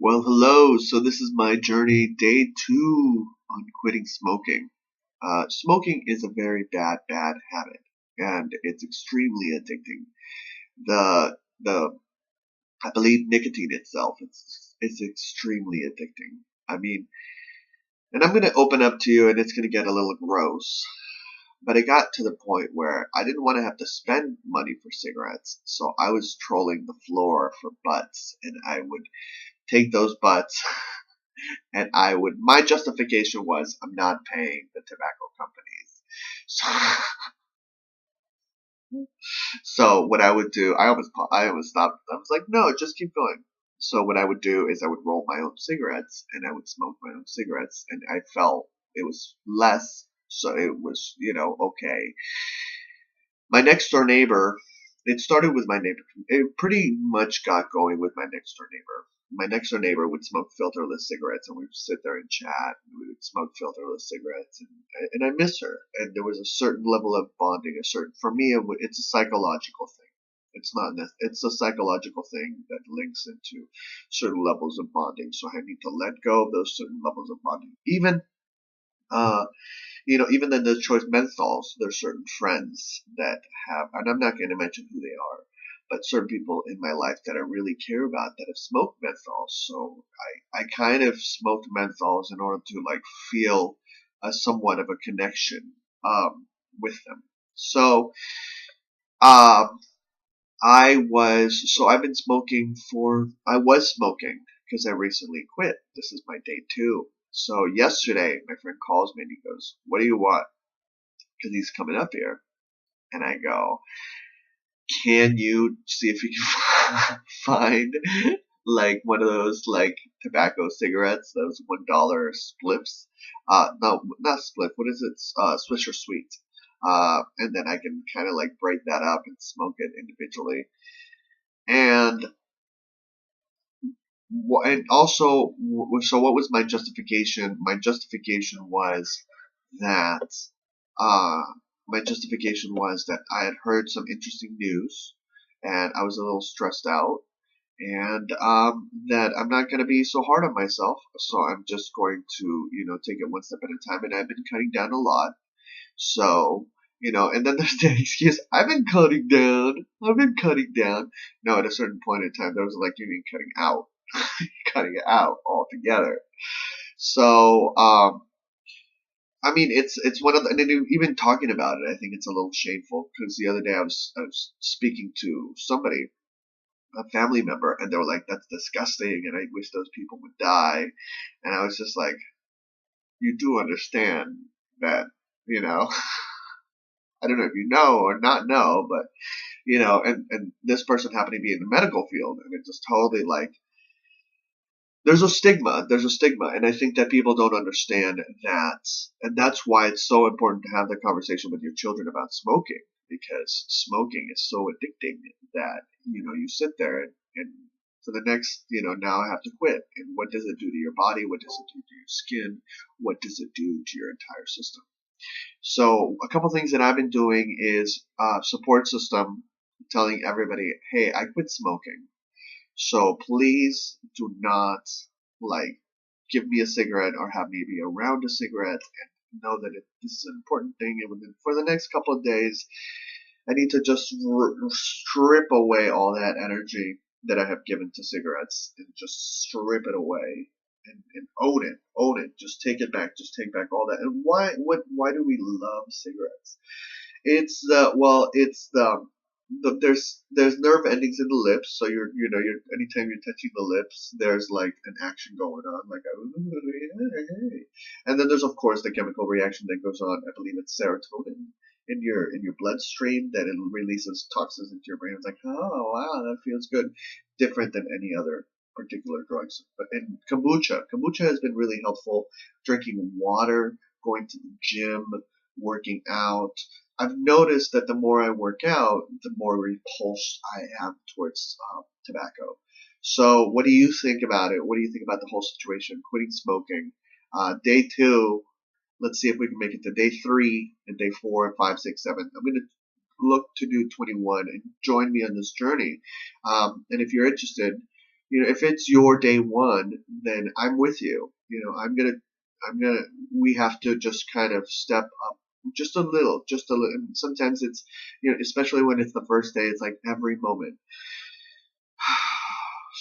Well, hello. So this is my journey, day two on quitting smoking. Smoking is a very bad habit, and it's extremely addicting. The I believe nicotine itself is extremely addicting. I mean, and I'm going to open up to you, and it's going to get a little gross. But it got to the point where I didn't want to have to spend money for cigarettes, so I was trolling the floor for butts, and I would take those butts and my justification was I'm not paying the tobacco companies. So, so what I would do, I almost stopped. I was like, no, just keep going. So what I would do is I would roll my own cigarettes and I would smoke my own cigarettes, and I felt it was less, so it was okay. My next door neighbor, it started with my neighbor. It pretty much got going with my next door neighbor. My next door neighbor would smoke filterless cigarettes, and we would sit there and chat. And we would smoke filterless cigarettes, and I miss her. And there was a certain level of bonding. For me, it's a psychological thing. It's a psychological thing that links into certain levels of bonding. So I need to let go of those certain levels of bonding. Uh, even then the choice menthols, there's certain friends that have, and I'm not going to mention who they are, but certain people in my life that I really care about that have smoked menthols. So I kind of smoked menthols in order to like feel a somewhat of a connection, with them. So, um, I've been I was smoking because I recently quit. This is my day two. So yesterday, my friend calls me and he goes, "What do you want?" Because he's coming up here. And I go, "Can you see if you can find like one of those like tobacco cigarettes, those $1 spliffs? No, not spliff. What is it? Swisher Sweet. And then I can kind of like break that up and smoke it individually. And and also, so what was my justification? My justification was that uh, I had heard some interesting news, and I was a little stressed out, and that I'm not going to be so hard on myself. So I'm just going to, take it one step at a time. And I've been cutting down a lot. So, and then there's the excuse, I've been cutting down. I've been cutting down. No, at a certain point in time, there was like, you mean cutting out, cutting it out altogether. So, I mean, it's one of the, and then even talking about it, I think it's a little shameful because the other day I was speaking to somebody, a family member, and they were like, "That's disgusting," and I wish those people would die. And I was just like, "You do understand that, you know." I don't know if you know or not know, but and this person happened to be in the medical field, and it just totally like there's a stigma, and I think that people don't understand that, and that's why it's so important to have the conversation with your children about smoking, because smoking is so addicting that you sit there and for the next now I have to quit, and what does it do to your body, what does it do to your skin, what does it do to your entire system? So a couple things that I've been doing is support system, telling everybody, hey, I quit smoking, so please do not like give me a cigarette or have me be around a cigarette, and know that this is an important thing. And for the next couple of days, I need to just strip away all that energy that I have given to cigarettes and just strip it away and own it. Just take it back. Just take back all that. And why do we love cigarettes? It's there's nerve endings in the lips, so you're anytime you're touching the lips, there's like an action going on, like hey. And then there's of course the chemical reaction that goes on. I believe it's serotonin in your bloodstream that it releases toxins into your brain. It's like, oh wow, that feels good, different than any other particular drugs. But and kombucha has been really helpful. Drinking water, going to the gym, working out. I've noticed that the more I work out, the more repulsed I am towards tobacco. So, what do you think about it? What do you think about the whole situation? Quitting smoking. Day two. Let's see if we can make it to day three and day four and five, six, seven. I'm going to look to do 21 and join me on this journey. And if you're interested, You know, if it's your day one, then I'm with you. You know, we have to just kind of step up just a little, just a little. And sometimes it's, you know, especially when it's the first day, it's like every moment.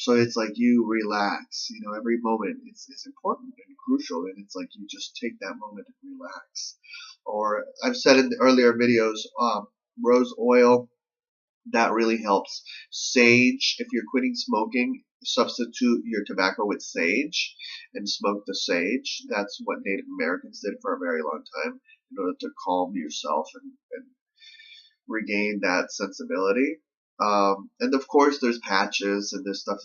So it's like you relax, you know, every moment is important and crucial, and it's like you just take that moment and relax. Or I've said in the earlier videos, rose oil, that really helps. Sage, if you're quitting smoking, substitute your tobacco with sage and smoke the sage. That's what Native Americans did for a very long time in order to calm yourself and regain that sensibility. And of course, there's patches and there's stuff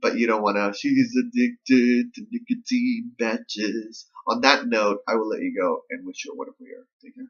but you don't want to. She's addicted to nicotine patches. On that note, I will let you go and wish you a wonderful year. Take care.